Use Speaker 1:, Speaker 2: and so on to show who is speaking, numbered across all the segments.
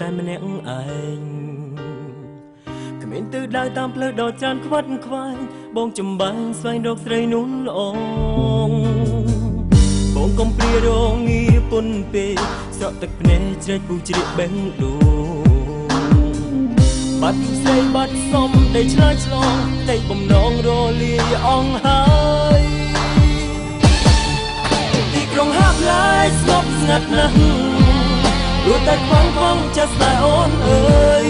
Speaker 1: តែម្នាក់ឯងគ្មានទិសដៅតាមផ្លូវដ៏ច្រើនខ្វាត់ខ្វាយបងចំបាំងស្វែងរកស្រីនោះល្អបងកុំព្រារងងារពុនពេកស្រក់ទឹកភ្នែកជ្រែកពូជ្រាកបេះដូងបាត់ស្រីបាត់សំដែលឆ្លើយឆ្លងតែបំណងរលាយអងហើយទីក្រុងហាប់ឡាយស្ងប់ស្ងាត់ណាស់រួចតែខ្វងខ្វងចិត្តតែអូនអើយ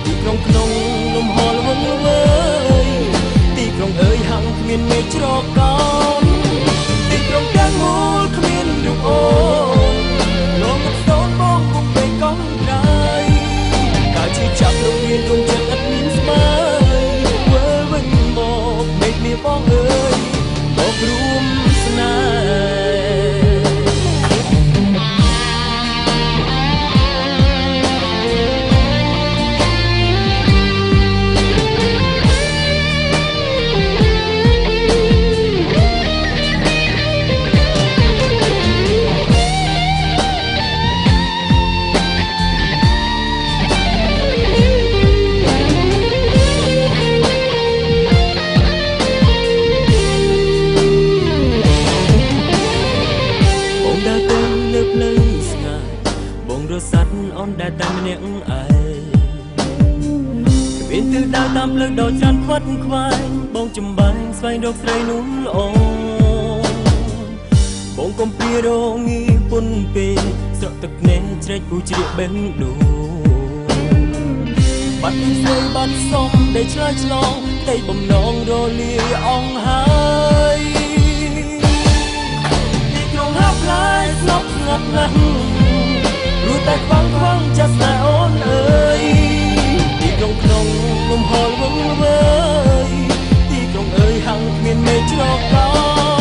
Speaker 1: ទីក្រុងក្នុងលំហលវឹងវើយទីក្រុងអើយហាំងគ្មានមេឃជ្រកកោនទីក្រុងទាំងមូលគ្មានរូបអូនលោកមកស្ទនបងពុកពេកកងក្រៃកាលជាចាប់លោកមានដួងចិត្តឥតមានស្មើវើវិញមកមេឃមាបងអើយមករួមស្នេហ៍ដែលតែម្នាក់ឯងគ្មានទិសដៅតាមផ្លូវដ៏ច្រើនខ្វាត់ខ្វាយបងចំបាំងស្វែងរកស្រីនោះល្អបងកុំព្រារងងារពុនពេកស្រក់ទឹកភ្នែកជ្រែកពូជ្រាកបេះដូងបាត់ស្រីបាត់សំដែលឆ្លើយឆ្លងតែបំណងរលាយអងហើយទីក្រុងហាប់ឡាយស្ងប់ស្ងាត់ណាស់រួចតែខ្វងខ្វងចិត្តតែអូនអើយទីក្រុងក្នុងលំហលវឹងវើយទីក្រុងអើយហាំងគ្មានមេឃជ្រកកោ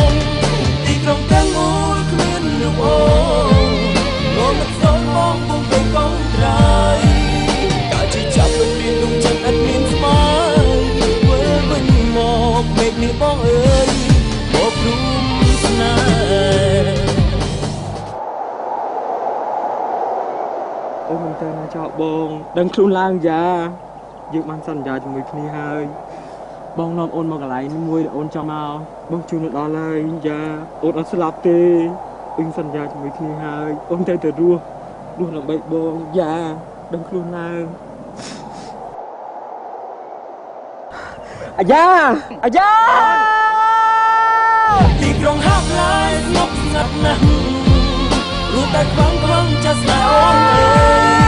Speaker 1: នទីក្រុងទាំងមូលគ្មានរូបអូនលោកមកស្ទនបងពុំពេកកងត្រៃកាលជាចាប់លោកមានដួងចិត្តឥតមានស្មើវើវិញមកមេឃនេះបងអើយមករួមស្នេហ៍អូនមិនទៅណាចោលបងដឹងខ្លួនឡើងយ៉ាយើងបានសន្យាជាមួយគ្នាហើយបងនាំអូនមកកន្លែងមួយដែលអូនចង់មកបងជួនទៅដល់ហើយយ៉ាអូនអត់ស្លាប់ទេយើងសន្យាជាមួយគ្នាហើយអូនទៅរស់ដើម្បីបងយ៉ាដឹងខ្លួនឡើងអាយ៉ាទីក្រុងហាប់ឡាយស្ងប់ស្ងាត់ណាស់រួចតែខ្វងខ្វងចិត្តតែអូនអើយ